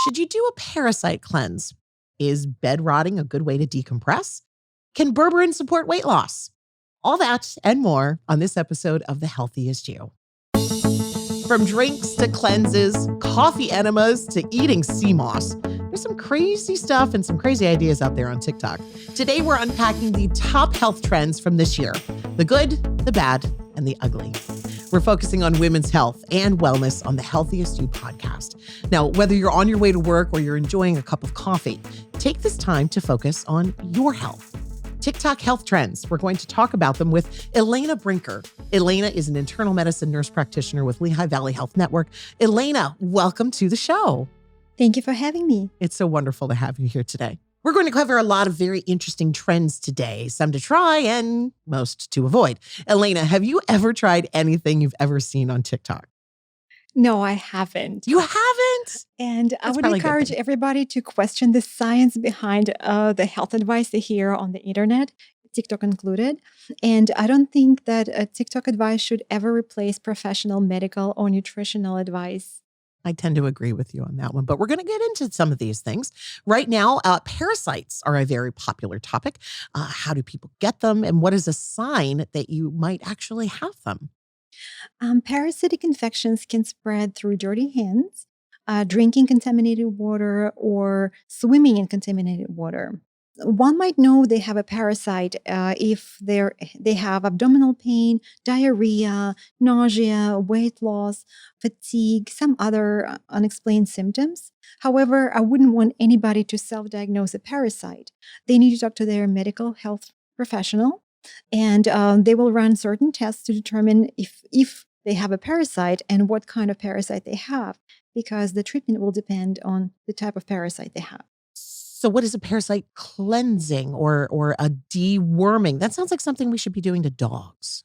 Should you do a parasite cleanse? Is bed rotting a good way to decompress? Can berberine support weight loss? All that and more on this episode of The Healthiest You. From drinks to cleanses, coffee enemas to eating sea moss, there's some crazy stuff and some crazy ideas out there on TikTok. Today, we're unpacking the top health trends from this year: the good, the bad, and the ugly. We're focusing on women's health and wellness on the Healthiest You podcast. Now, whether you're on your way to work or you're enjoying a cup of coffee, take this time to focus on your health. TikTok health trends. We're going to talk about them with Elena Brinker. Elena is an internal medicine nurse practitioner with Lehigh Valley Health Network. Elena, welcome to the show. Thank you for having me. It's so wonderful to have you here today. We're going to cover a lot of very interesting trends today, some to try and most to avoid. Elena, have you ever tried anything you've ever seen on TikTok? No, I haven't. You haven't? And I would encourage everybody to question the science behind the health advice they hear on the internet, TikTok included. And I don't think that TikTok advice should ever replace professional medical or nutritional advice. I tend to agree with you on that one, but we're going to get into some of these things. Right now, parasites are a very popular topic. How do people get them? And what is a sign that you might actually have them? Parasitic infections can spread through dirty hands, drinking contaminated water, or swimming in contaminated water. One might know they have a parasite if they have abdominal pain, diarrhea, nausea, weight loss, fatigue, some other unexplained symptoms. However, I wouldn't want anybody to self-diagnose a parasite. They need to talk to their medical health professional, and they will run certain tests to determine if they have a parasite and what kind of parasite they have, because the treatment will depend on the type of parasite they have. So what is a parasite cleansing or a deworming? That sounds like something we should be doing to dogs.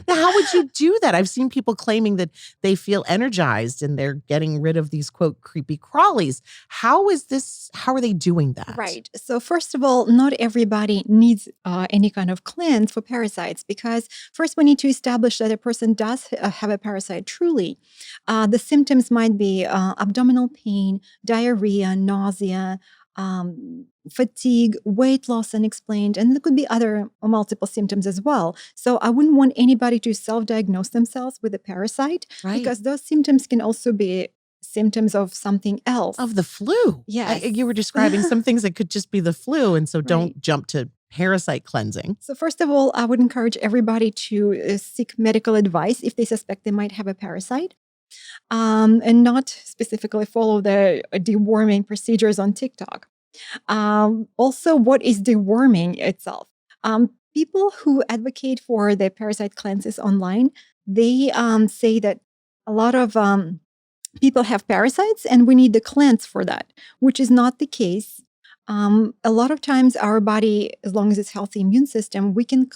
Now, how would you do that? I've seen people claiming that they feel energized and they're getting rid of these, quote, creepy crawlies. How are they doing that? Right. So first of all, not everybody needs any kind of cleanse for parasites, because first we need to establish that a person does have a parasite truly. The symptoms might be abdominal pain, diarrhea, nausea, fatigue, weight loss unexplained, and there could be other multiple symptoms as well. So I wouldn't want anybody to self-diagnose themselves with a parasite, because those symptoms can also be symptoms of something else. Of the flu. Yes. You were describing some things that could just be the flu, and so don't jump to parasite cleansing. So first of all, I would encourage everybody to seek medical advice if they suspect they might have a parasite. And not specifically follow the deworming procedures on TikTok. Also, what is deworming itself? People who advocate for the parasite cleanses online, they say that a lot of people have parasites and we need the cleanse for that, which is not the case. A lot of times our body, as long as it's healthy immune system, we can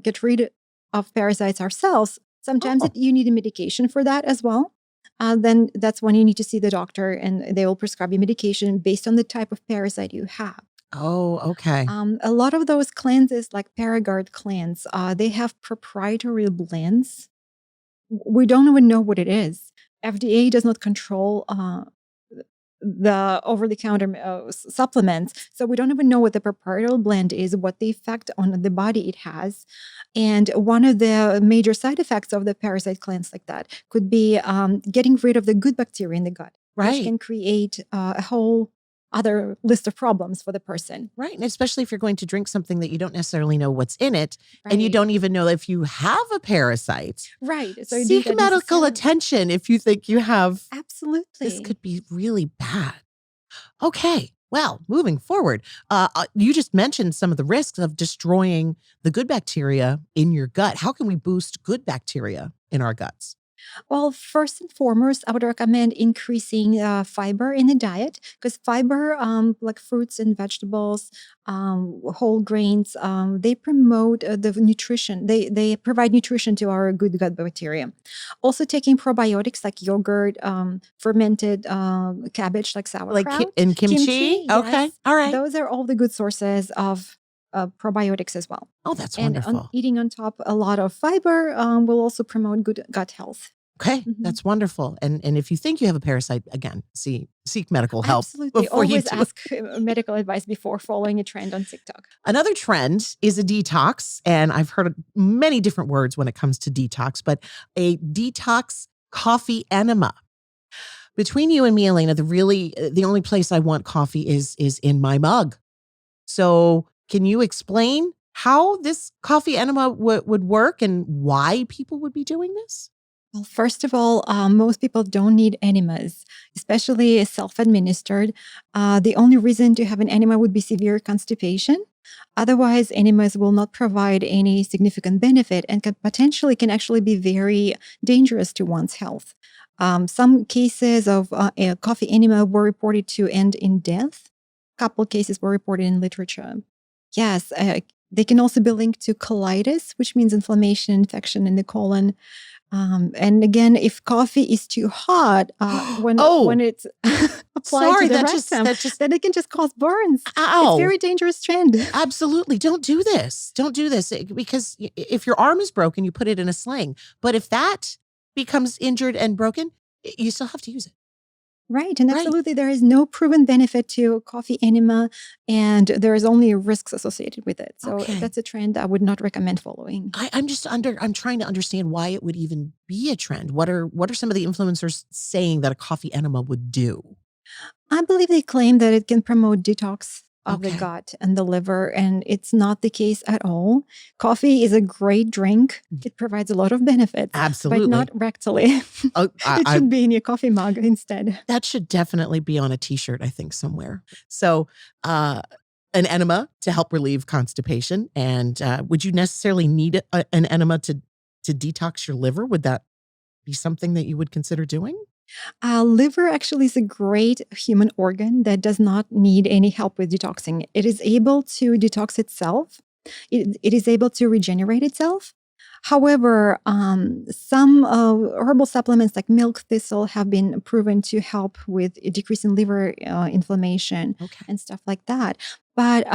get rid of parasites ourselves. Sometimes you need a medication for that as well. Then that's when you need to see the doctor and they will prescribe you medication based on the type of parasite you have. Oh, okay. A lot of those cleanses, like Paragard cleanse, they have proprietary blends. We don't even know what it is. FDA does not control the over-the-counter supplements. So we don't even know what the proprietary blend is, what the effect on the body it has. And one of the major side effects of the parasite cleanse like that could be getting rid of the good bacteria in the gut, which can create a whole other list of problems for the person. Right. And especially if you're going to drink something that you don't necessarily know what's in it, and you don't even know if you have a parasite. Right. So seek medical attention if you think you have. Absolutely. This could be really bad. Okay. Well, moving forward, you just mentioned some of the risks of destroying the good bacteria in your gut. How can we boost good bacteria in our guts? Well, first and foremost, I would recommend increasing fiber in the diet, because fiber, like fruits and vegetables, whole grains, they promote the nutrition. They provide nutrition to our good gut bacteria. Also, taking probiotics like yogurt, fermented cabbage like sauerkraut. Like in kimchi? Okay. Yes. All right. Those are all the good sources of probiotics as well. Oh, that's wonderful. And eating on top a lot of fiber will also promote good gut health. Okay, Mhm. that's wonderful. And if you think you have a parasite, again, seek medical help Absolutely. before you Always do. ask medical advice before following a trend on TikTok. Another trend is a detox, and I've heard many different words when it comes to detox, but a detox coffee enema. Between you and me, Elena, the only place I want coffee is in my mug. So, can you explain how this coffee enema would work and why people would be doing this? Well, first of all, most people don't need enemas, especially self administered. The only reason to have an enema would be severe constipation. Otherwise, enemas will not provide any significant benefit and can actually be very dangerous to one's health. Some cases of a coffee enema were reported to end in death. Couple cases were reported in literature. Yes, they can also be linked to colitis, which means inflammation, infection in the colon. And again, if coffee is too hot, when Oh, it's applied to sorry, the that rectum, just then it can just cause burns. It's ow. very dangerous trend. Absolutely. Don't do this. Don't do this because if your arm is broken, you put it in a sling. But if that becomes injured and broken, you still have to use it. Right, and Right. absolutely, there is no proven benefit to coffee enema, and there is only risks associated with it. So Okay. that's a trend I would not recommend following. I'm trying to understand why it would even be a trend. What are some of the influencers saying that a coffee enema would do? I believe they claim that it can promote detox of the Okay. gut and the liver, and it's not the case at all. Coffee is a great drink. It provides a lot of benefits, but not Absolutely. rectally. Oh, It should be in your coffee mug instead. that should definitely be on a t-shirt, I think, somewhere. So, an enema to help relieve constipation. And would you necessarily need an enema to detox your liver? Would that be something that you would consider doing? Liver actually is a great human organ that does not need any help with detoxing. It is able to detox itself. It is able to regenerate itself. However, some herbal supplements like milk thistle have been proven to help with a decrease in liver inflammation Okay. and stuff like that. But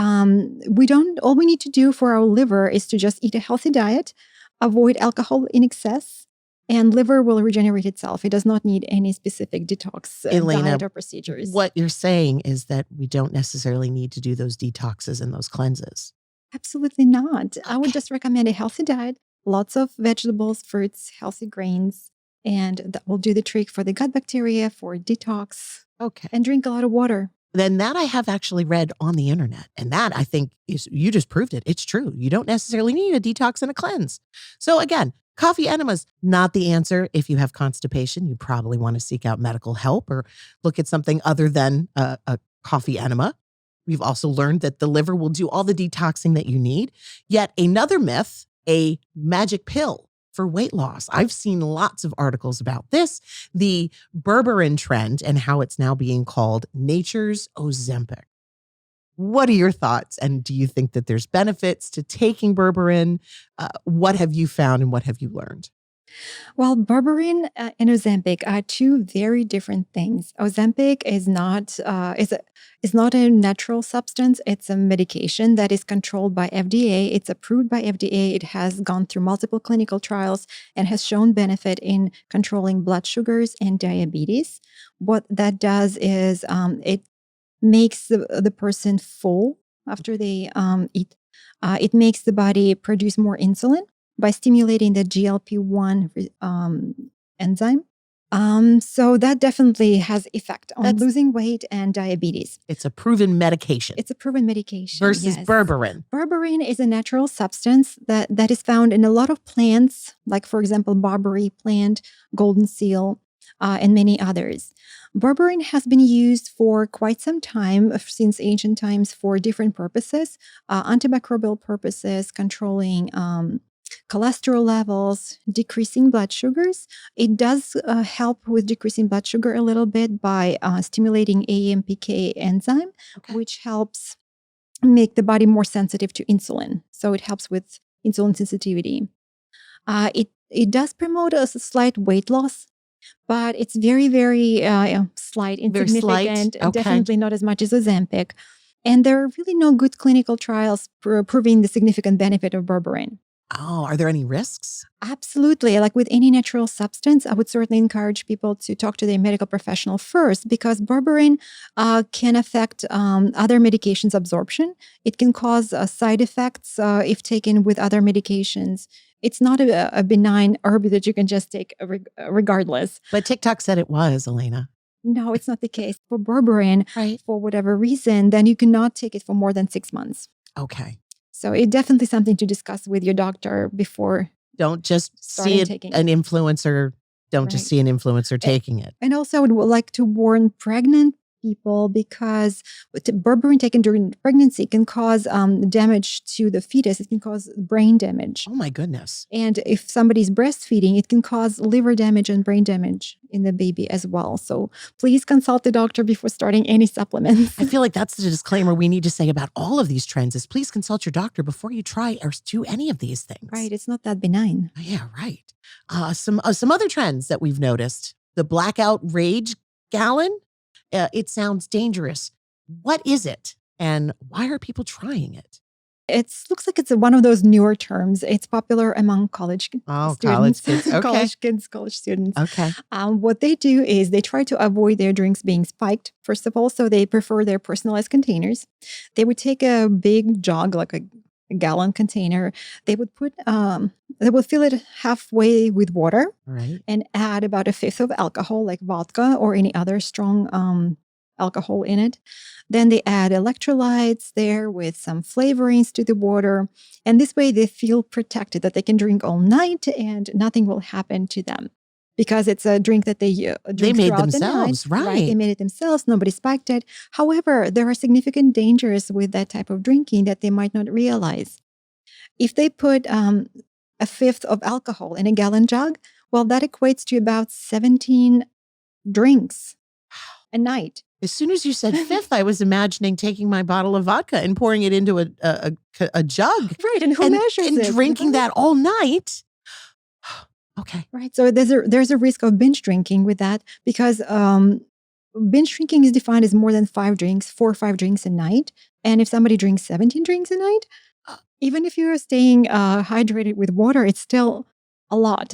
we don't. All we need to do for our liver is to just eat a healthy diet, avoid alcohol in excess, and liver will regenerate itself. It does not need any specific detox Elena, diet or procedures. what you're saying is that we don't necessarily need to do those detoxes and those cleanses. Absolutely not. I would Okay. just recommend a healthy diet, lots of vegetables, fruits, healthy grains, and that will do the trick for the gut bacteria, for detox, Okay. and drink a lot of water. Then that I have actually read on the internet. And that I think is, you just proved it. It's true. You don't necessarily need a detox and a cleanse. So again, coffee enemas, not the answer. If you have constipation, you probably want to seek out medical help or look at something other than a coffee enema. We've also learned that the liver will do all the detoxing that you need. Yet another myth, a magic pill for weight loss. I've seen lots of articles about this, the berberine trend and how it's now being called nature's Ozempic. What are your thoughts? And do you think that there's benefits to taking berberine? What have you found and what have you learned? Well, berberine and Ozempic are two very different things. Ozempic is not a natural substance. It's a medication that is controlled by FDA. It's approved by FDA. It has gone through multiple clinical trials and has shown benefit in controlling blood sugars and diabetes. What that does is it makes the person full after they eat. It makes the body produce more insulin by stimulating the GLP-1 enzyme. So that definitely has effect on That's losing weight and diabetes. It's a proven medication It's a proven medication. versus Yes. berberine. Berberine is a natural substance that is found in a lot of plants, like, for example, barberry plant, golden seal, and many others. Berberine has been used for quite some time, since ancient times, for different purposes, antimicrobial purposes, controlling cholesterol levels, decreasing blood sugars. It does help with decreasing blood sugar a little bit by stimulating AMPK enzyme, Okay. which helps make the body more sensitive to insulin. So it helps with insulin sensitivity. It does promote a slight weight loss, but it's very, very slight, Very slight. insignificant, Okay. definitely not as much as Ozempic. And there are really no good clinical trials proving the significant benefit of berberine. Oh, are there any risks? Absolutely. Like with any natural substance, I would certainly encourage people to talk to their medical professional first because berberine can affect other medications' absorption. It can cause side effects if taken with other medications. It's not a benign herb that you can just take regardless. But TikTok said it was, Elena. No, it's not the case. For berberine, Right. for whatever reason, then you cannot take it for more than 6 months. Okay. So it's definitely something to discuss with your doctor before Don't just see starting it, taking an it. influencer. Don't just Right. see an influencer taking it. And also, I would like to warn pregnant people because berberine taken during pregnancy can cause damage to the fetus. It can cause brain damage. Oh my goodness. And if somebody's breastfeeding, it can cause liver damage and brain damage in the baby as well. So please consult the doctor before starting any supplements. I feel like that's the disclaimer we need to say about all of these trends is please consult your doctor before you try or do any of these things. Right. It's not that benign. Yeah, right. Some other trends that we've noticed. The blackout rage gallon. It sounds dangerous. What is it? And why are people trying it? It looks like it's one of those newer terms. It's popular among college Oh, students. college kids. Okay. College kids, college students. Okay. What they do is they try to avoid their drinks being spiked, first of all, so they prefer their personalized containers. They would take a big jug, like a gallon container. They would fill it halfway with water Right. and add about a fifth of alcohol, like vodka or any other strong alcohol in it. Then they add electrolytes there with some flavorings to the water. And this way they feel protected that they can drink all night and nothing will happen to them. Because it's a drink that they drink made throughout themselves, the night. right. They made it themselves. Nobody spiked it. However, there are significant dangers with that type of drinking that they might not realize. If they put a fifth of alcohol in a gallon jug, well, that equates to about 17 drinks a night. As soon as you said fifth, I was imagining taking my bottle of vodka and pouring it into a jug. Right, and who measures and it? drinking that all night. Okay. Right, so there's a risk of binge drinking with that because binge drinking is defined as more than 4 or 5 drinks a night. And if somebody drinks 17 drinks a night, even if you're staying hydrated with water, it's still a lot.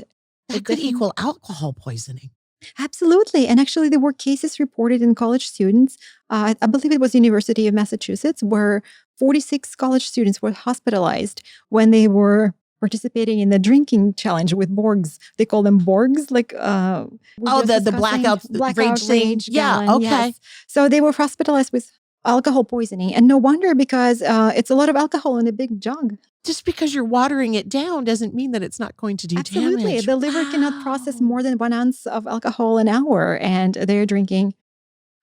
That could equal alcohol poisoning. Absolutely. And actually, there were cases reported in college students. I believe it was University of Massachusetts, where 46 college students were hospitalized when they were participating in the drinking challenge with Borgs. They call them Borgs, like the blackout rage thing. Yeah, gallon, okay. yes. So they were hospitalized with alcohol poisoning, and no wonder because it's a lot of alcohol in a big jug. Just because you're watering it down doesn't mean that it's not going to do Absolutely. damage. The liver cannot process more than 1 ounce of alcohol an hour, and they're drinking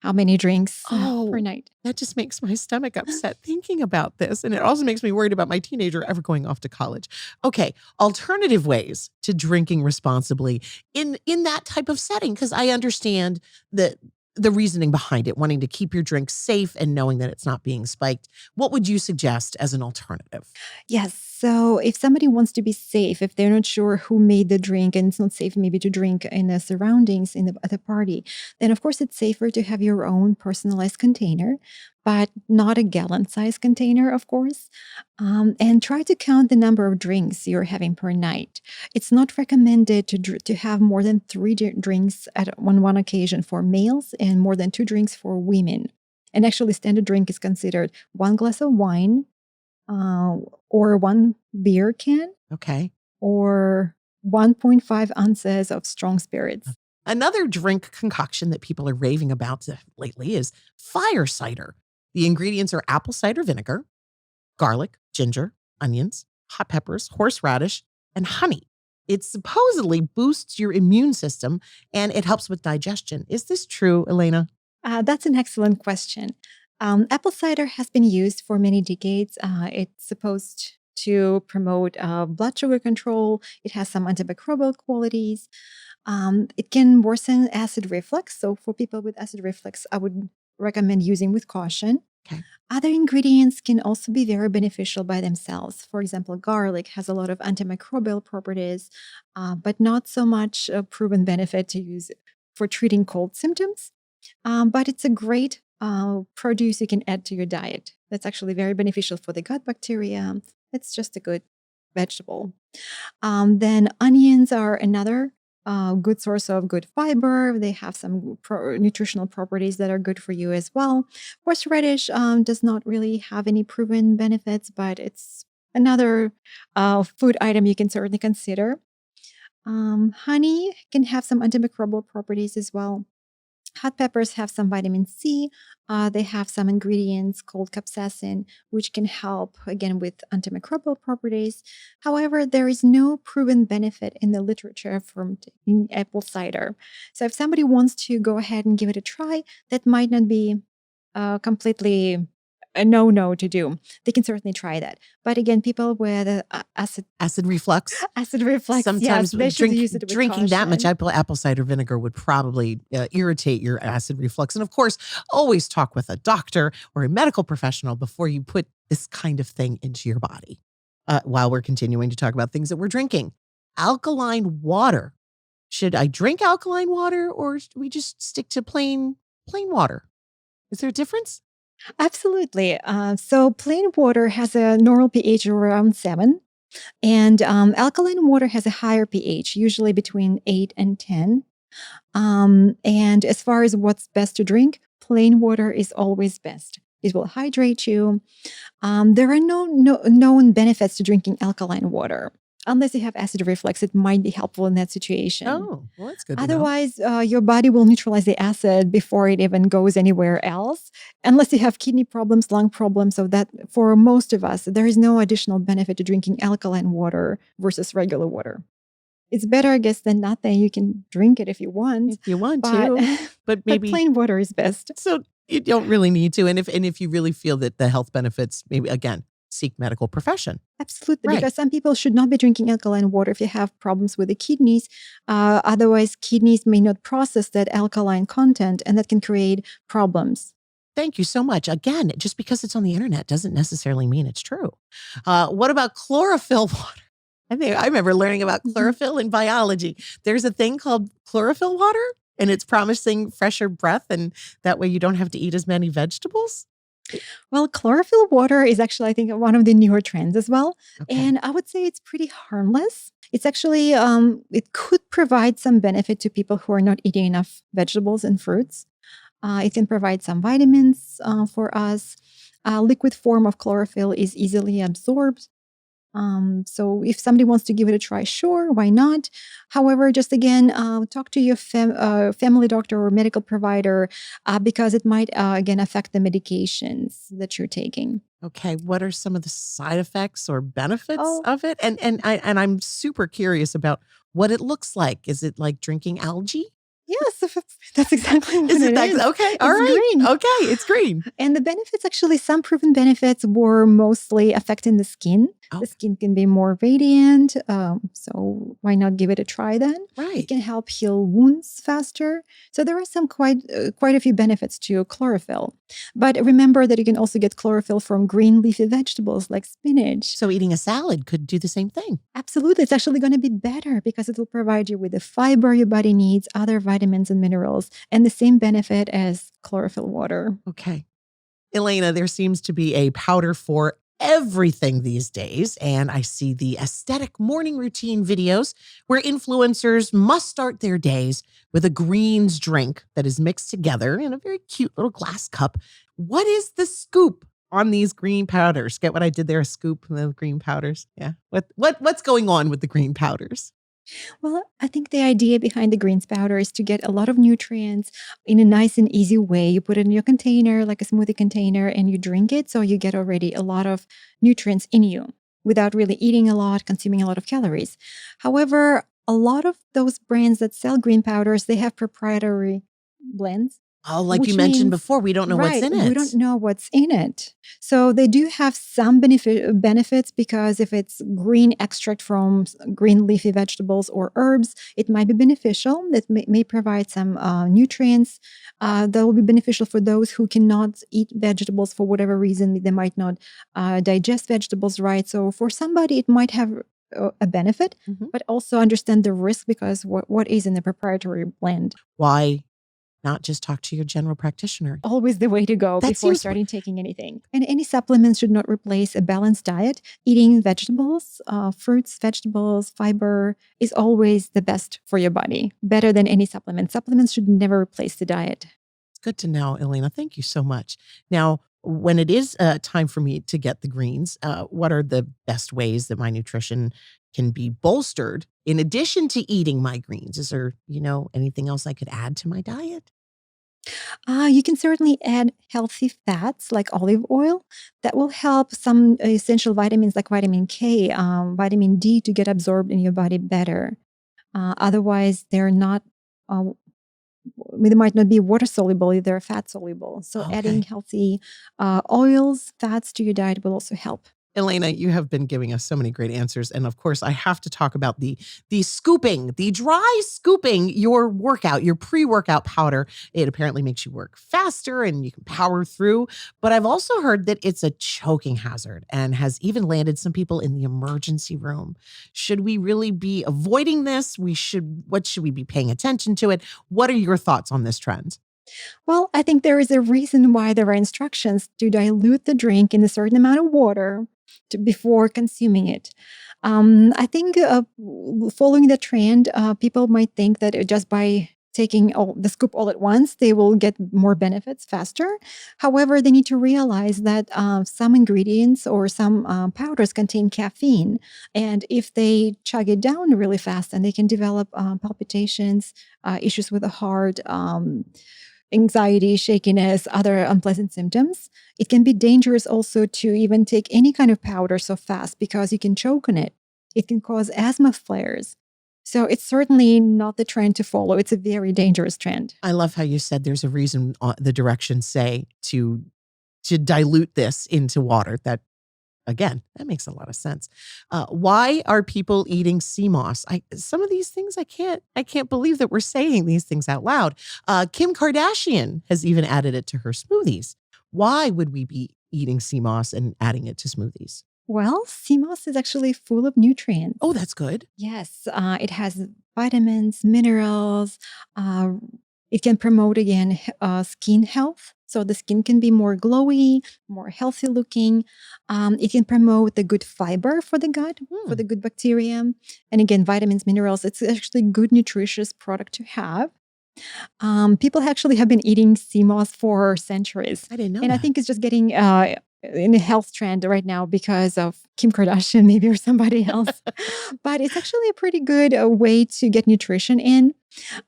how many drinks per night? That just makes my stomach upset thinking about this. And it also makes me worried about my teenager ever going off to college. Okay, alternative ways to drinking responsibly in that type of setting, because I understand the reasoning behind it, wanting to keep your drink safe and knowing that it's not being spiked. What would you suggest as an alternative? Yes. So if somebody wants to be safe, if they're not sure who made the drink and it's not safe maybe to drink in the surroundings at the party, then of course it's safer to have your own personalized container, but not a gallon-sized container, of course. And try to count the number of drinks you're having per night. It's not recommended to have more than 3 drinks on one occasion for males and more than 2 drinks for women. And actually, standard drink is considered 1 glass of wine, or 1 beer can, Okay. or 1.5 ounces of strong spirits. Another drink concoction that people are raving about lately is fire cider. The ingredients are apple cider vinegar, garlic, ginger, onions, hot peppers, horseradish, and honey. It supposedly boosts your immune system and it helps with digestion. Is this true, Elena? That's an excellent question. Apple cider has been used for many decades. It's supposed to promote blood sugar control. It has some antimicrobial qualities. It can worsen acid reflux. So for people with acid reflux, I would recommend using with caution. Okay. Other ingredients can also be very beneficial by themselves. For example, garlic has a lot of antimicrobial properties, but not so much proven benefit to use for treating cold symptoms. But it's a great produce you can add to your diet. That's actually very beneficial for the gut bacteria. It's just a good vegetable. Then onions are another good source of good fiber. They have some nutritional properties that are good for you as well. Horseradish does not really have any proven benefits, but it's another food item you can certainly consider. Honey can have some antimicrobial properties as well. Hot peppers have some vitamin C. They have some ingredients called capsaicin, which can help again with antimicrobial properties. However, there is no proven benefit in the literature from taking apple cider. So, if somebody wants to go ahead and give it a try, that might not be completely a no to do. They can certainly try that. But again, people with Acid reflux. acid reflux, yes, Sometimes they should use it with drinking that much caution. apple cider vinegar would probably irritate your acid reflux. And of course, always talk with a doctor or a medical professional before you put this kind of thing into your body. While we're continuing to talk about things that we're drinking, alkaline water. Should I drink alkaline water, or should we just stick to plain water? Is there a difference? Absolutely. So plain water has a normal pH of around 7, and alkaline water has a higher pH, usually between 8 and 10. And as far as what's best to drink, plain water is always best. It will hydrate you. There are no known benefits to drinking alkaline water. Unless you have acid reflux, it might be helpful in that situation. Oh, well, that's good to know. Otherwise, your body will neutralize the acid before it even goes anywhere else, unless you have kidney problems, lung problems. So that for most of us, there is no additional benefit to drinking alkaline water versus regular water. It's better, I guess, than nothing. You can drink it if you want, If you want but, to, but but maybe plain water is best. so you don't really need to. And if you really feel that the health benefits, maybe again, seek medical profession. Absolutely, Right. because some people should not be drinking alkaline water if you have problems with the kidneys. Otherwise, kidneys may not process that alkaline content, and that can create problems. Thank you so much. Again, just because it's on the internet doesn't necessarily mean it's true. What about chlorophyll water? I remember learning about Mhm. chlorophyll in biology. There's a thing called chlorophyll water, and it's promising fresher breath, and that way you don't have to eat as many vegetables. Well, chlorophyll water is actually, I think, one of the newer trends as well. Okay. And I would say it's pretty harmless. It's actually, it could provide some benefit to people who are not eating enough vegetables and fruits. It can provide some vitamins for us. Liquid form of chlorophyll is easily absorbed. So if somebody wants to give it a try, sure, why not? However, just again, talk to your family doctor or medical provider because it might again affect the medications that you're taking. Okay, what are some of the side effects or benefits Oh, of it? And I'm super curious about what it looks like. Is it like drinking algae? yes, that's exactly what Is it it that? is. Okay, all It's right. green. Okay, it's green. And the benefits, actually, some proven benefits were mostly affecting the skin. Oh, The skin can be more radiant. So why not give it a try then? It right. can help heal wounds faster. So there are some quite a few benefits to chlorophyll. But remember that you can also get chlorophyll from green leafy vegetables like spinach. So eating a salad could do the same thing. Absolutely. It's actually going to be better because it will provide you with the fiber your body needs, other vitamins and minerals, and the same benefit as chlorophyll water. Okay. Elena, there seems to be a powder for everything these days. And I see the aesthetic morning routine videos where influencers must start their days with a greens drink that is mixed together in a very cute little glass cup. What is the scoop on these green powders? Get what I did there? A scoop of the green powders. Yeah. What's going on with the green powders? Well, I think the idea behind the greens powder is to get a lot of nutrients in a nice and easy way. You put it in your container, like a smoothie container, and you drink it. So you get already a lot of nutrients in you without really eating a lot, consuming a lot of calories. However, a lot of those brands that sell green powders, they have proprietary blends, Oh, like you which mentioned means, before, we don't know what's right, in we it. don't know what's in it. So they do have some benefits because if it's green extract from green leafy vegetables or herbs, it might be beneficial. That may provide some nutrients that will be beneficial for those who cannot eat vegetables for whatever reason. They might not digest vegetables right. So for somebody, it might have a benefit, Mhm. but also understand the risk because what is in the proprietary blend. Why not just talk to your general practitioner. Always the way to go That before seems- starting taking anything. And any supplements should not replace a balanced diet. Eating vegetables, fruits, vegetables, fiber is always the best for your body, better than any supplement. Supplements should never replace the diet. Good to know, Elena. Thank you so much. Now, when it is time for me to get the greens, what are the best ways that my nutrition can be bolstered in addition to eating my greens? Is there, anything else I could add to my diet? You can certainly add healthy fats like olive oil. That will help some essential vitamins like vitamin K, vitamin D to get absorbed in your body better. Otherwise, they're not. They might not be water soluble; they're fat soluble. So, adding Okay. healthy oils, fats to your diet will also help. Elena, you have been giving us so many great answers. And of course, I have to talk about the scooping, the dry scooping your workout, your pre-workout powder. It apparently makes you work faster and you can power through. But I've also heard that it's a choking hazard and has even landed some people in the emergency room. Should we really be avoiding this? What should we be paying attention to it? What are your thoughts on this trend? Well, I think there is a reason why there are instructions to dilute the drink in a certain amount of water before consuming it. I think following the trend, people might think that just by taking the scoop all at once, they will get more benefits faster. However, they need to realize that some ingredients or some powders contain caffeine. And if they chug it down really fast, then they can develop palpitations, issues with the heart, anxiety, shakiness, other unpleasant symptoms. It can be dangerous also to even take any kind of powder so fast because you can choke on it. It can cause asthma flares. So it's certainly not the trend to follow. It's a very dangerous trend. I love how you said there's a reason the directions say to dilute this into water. Again, that makes a lot of sense. Why are people eating sea moss? Some of these things I can't believe that we're saying these things out loud. Kim Kardashian has even added it to her smoothies. Why would we be eating sea moss and adding it to smoothies? Well, sea moss is actually full of nutrients. Oh, that's good. Yes, it has vitamins, minerals. It can promote, again, skin health. So the skin can be more glowy, more healthy looking. It can promote the good fiber for the gut, for the good bacteria. And again, vitamins, minerals. It's actually a good, nutritious product to have. People actually have been eating sea moss for centuries. I didn't know And that. I think it's just getting in a health trend right now because of Kim Kardashian, maybe, or somebody else. But it's actually a pretty good way to get nutrition in.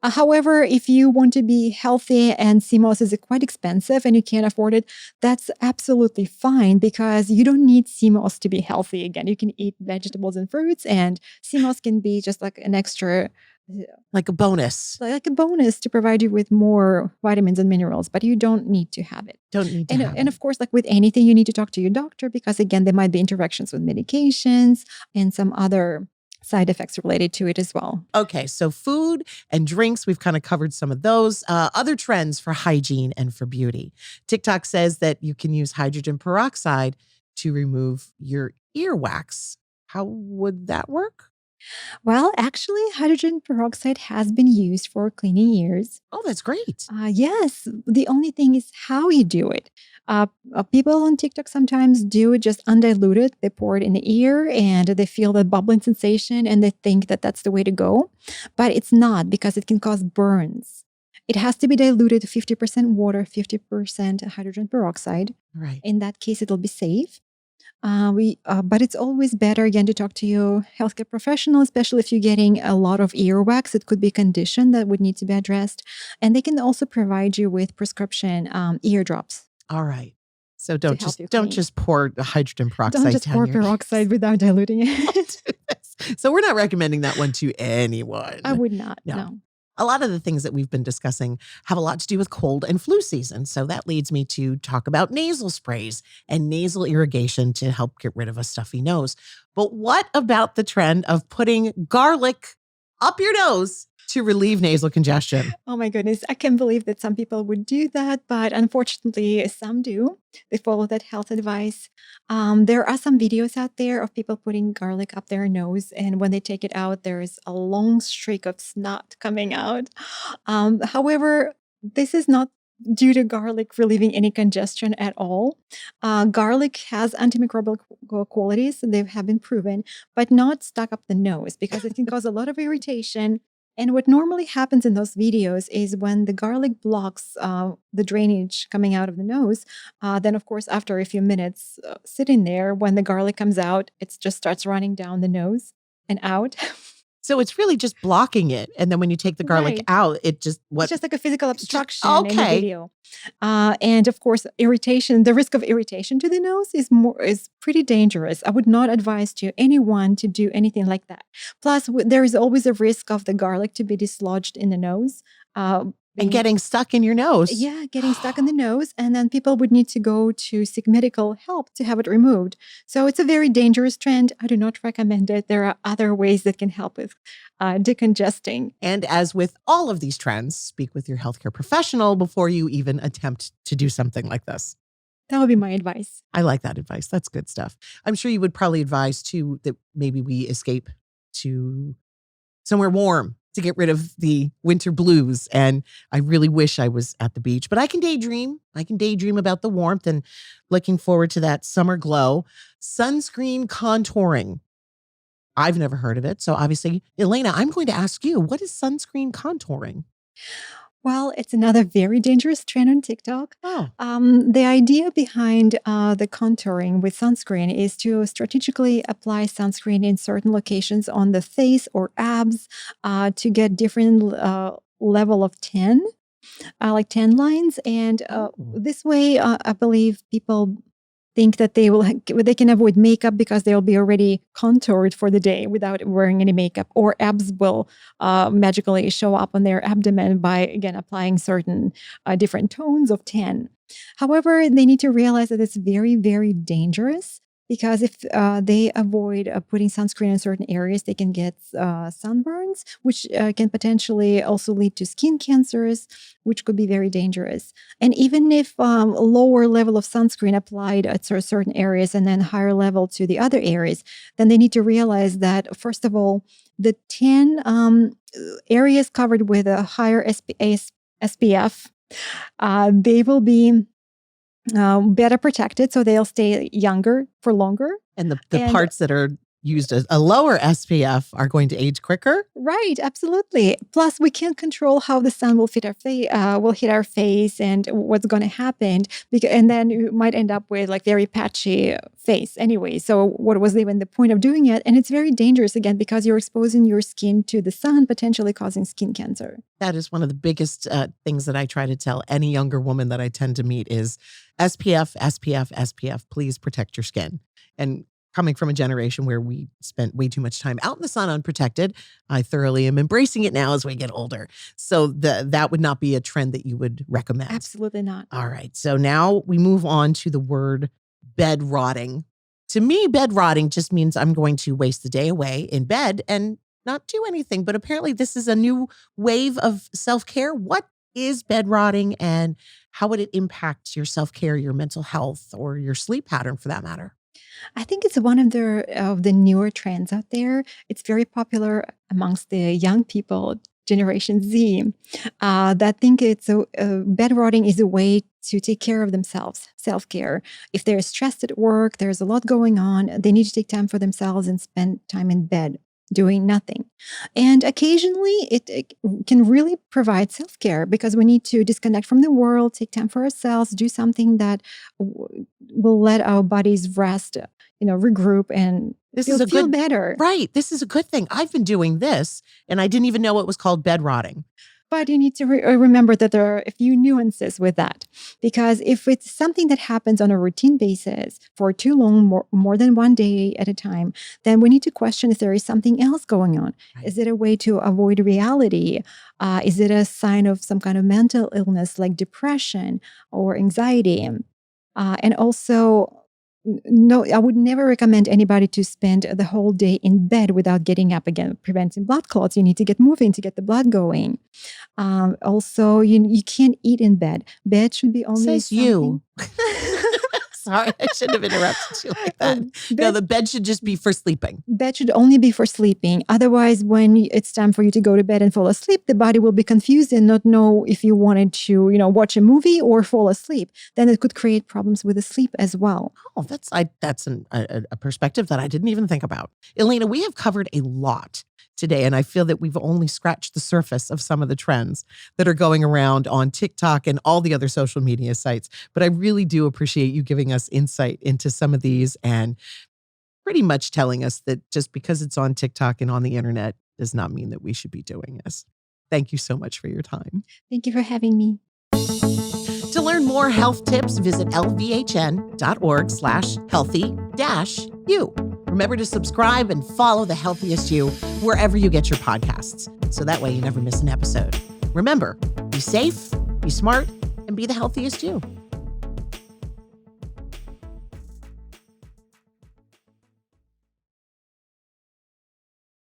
However, if you want to be healthy and sea moss is quite expensive and you can't afford it, that's absolutely fine because you don't need sea moss to be healthy. Again, you can eat vegetables and fruits, and sea moss can be just like an extra, like a bonus. like a bonus to provide you with more vitamins and minerals, but you don't need to have it. Don't need to have And it. of course, like with anything, you need to talk to your doctor because, again, there might be interactions with medications and some other side effects related to it as well. Okay, so food and drinks, we've kind of covered some of those. Other trends for hygiene and for beauty. TikTok says that you can use hydrogen peroxide to remove your earwax. How would that work? Well, actually, hydrogen peroxide has been used for cleaning ears. Oh, that's great. Yes, the only thing is how you do it. People on TikTok sometimes do it just undiluted. They pour it in the ear and they feel the bubbling sensation and they think that that's the way to go. But it's not because it can cause burns. It has to be diluted to 50% water, 50% hydrogen peroxide. Right. In that case, it'll be safe. But it's always better, again, to talk to your healthcare professional, especially if you're getting a lot of earwax. It could be a condition that would need to be addressed. And they can also provide you with prescription ear drops. All right. So don't help you just clean. pour the hydrogen peroxide Don't just down pour your ears. peroxide without diluting it. So we're not recommending that one to anyone. I would not, No. no. A lot of the things that we've been discussing have a lot to do with cold and flu season. So that leads me to talk about nasal sprays and nasal irrigation to help get rid of a stuffy nose. But what about the trend of putting garlic up your nose to relieve nasal congestion? Oh my goodness, I can't believe that some people would do that, but unfortunately, some do. They follow that health advice. There are some videos out there of people putting garlic up their nose, and when they take it out, there's a long streak of snot coming out. However, This is not due to garlic relieving any congestion at all. Garlic has antimicrobial qualities, they have been proven, but not stuck up the nose because it can cause a lot of irritation. And what normally happens in those videos is when the garlic blocks the drainage coming out of the nose, then of course, after a few minutes sitting there, when the garlic comes out, it just starts running down the nose and out. So it's really just blocking it. And then when you take the garlic Right. out, it It's just like a physical obstruction in the okay. video. And of course, irritation, the risk of irritation to the nose is pretty dangerous. I would not advise to anyone to do anything like that. Plus, there is always a risk of the garlic to be dislodged in the nose. And getting stuck in your nose. Yeah, getting stuck in the nose. And then people would need to go to seek medical help to have it removed. So it's a very dangerous trend. I do not recommend it. There are other ways that can help with decongesting. And as with all of these trends, speak with your healthcare professional before you even attempt to do something like this. That would be my advice. I like that advice. That's good stuff. I'm sure you would probably advise too that maybe we escape to somewhere warm to get rid of the winter blues. And I really wish I was at the beach, but I can daydream. I can daydream about the warmth and looking forward to that summer glow. Sunscreen contouring. I've never heard of it. So obviously, Elena, I'm going to ask you, what is sunscreen contouring? Well, it's another very dangerous trend on TikTok. Oh. The idea behind the contouring with sunscreen is to strategically apply sunscreen in certain locations on the face or abs to get different level of tan, like tan lines. And this way, I believe people think that they can avoid makeup because they'll be already contoured for the day without wearing any makeup, or abs will magically show up on their abdomen by, again, applying certain different tones of tan. However, they need to realize that it's very, very dangerous because if they avoid putting sunscreen in certain areas, they can get sunburns, which can potentially also lead to skin cancers, which could be very dangerous. And even if lower level of sunscreen applied at certain areas and then higher level to the other areas, then they need to realize that, first of all, the 10 areas covered with a higher SPF, they will be better protected, so they'll stay younger for longer. And the parts that are used as a lower SPF are going to age quicker? Right, absolutely. Plus, we can't control how the sun will hit our face and what's going to happen. And then you might end up with like very patchy face anyway. So what was even the point of doing it? And it's very dangerous, again, because you're exposing your skin to the sun, potentially causing skin cancer. That is one of the biggest things that I try to tell any younger woman that I tend to meet is SPF, SPF, SPF. Please protect your skin. And coming from a generation where we spent way too much time out in the sun unprotected, I thoroughly am embracing it now as we get older. So that would not be a trend that you would recommend. Absolutely not. All right. So now we move on to the word bed rotting. To me, bed rotting just means I'm going to waste the day away in bed and not do anything. But apparently this is a new wave of self-care. What is bed rotting and how would it impact your self-care, your mental health, or your sleep pattern for that matter? I think it's one of the newer trends out there. It's very popular amongst the young people, Generation Z, that think bed rotting is a way to take care of themselves, self-care. If they're stressed at work, there's a lot going on, they need to take time for themselves and spend time in bed doing nothing. And occasionally it can really provide self-care because we need to disconnect from the world, take time for ourselves, do something that will let our bodies rest, regroup and feel better. Right. This is a good thing. I've been doing this and I didn't even know it was called bed rotting. But you need to remember that there are a few nuances with that. Because if it's something that happens on a routine basis for too long, more than one day at a time, then we need to question if there is something else going on. Right. Is it a way to avoid reality? Is it a sign of some kind of mental illness like depression or anxiety? And also, no, I would never recommend anybody to spend the whole day in bed without getting up again, preventing blood clots. You need to get moving to get the blood going. Also, you can't eat in bed. Bed should be only Says you. Sorry, I shouldn't have interrupted you like that. No, the bed should just be for sleeping. Bed should only be for sleeping. Otherwise, when it's time for you to go to bed and fall asleep, the body will be confused and not know if you wanted to, watch a movie or fall asleep. Then it could create problems with the sleep as well. Oh, that's a perspective that I didn't even think about. Elena, we have covered a lot today, and I feel that we've only scratched the surface of some of the trends that are going around on TikTok and all the other social media sites. But I really do appreciate you giving us insight into some of these and pretty much telling us that just because it's on TikTok and on the internet does not mean that we should be doing this. Thank you so much for your time. Thank you for having me. To learn more health tips, visit lvhn.org/healthy-you. Remember to subscribe and follow The Healthiest You wherever you get your podcasts, so that way you never miss an episode. Remember, be safe, be smart, and be the healthiest you.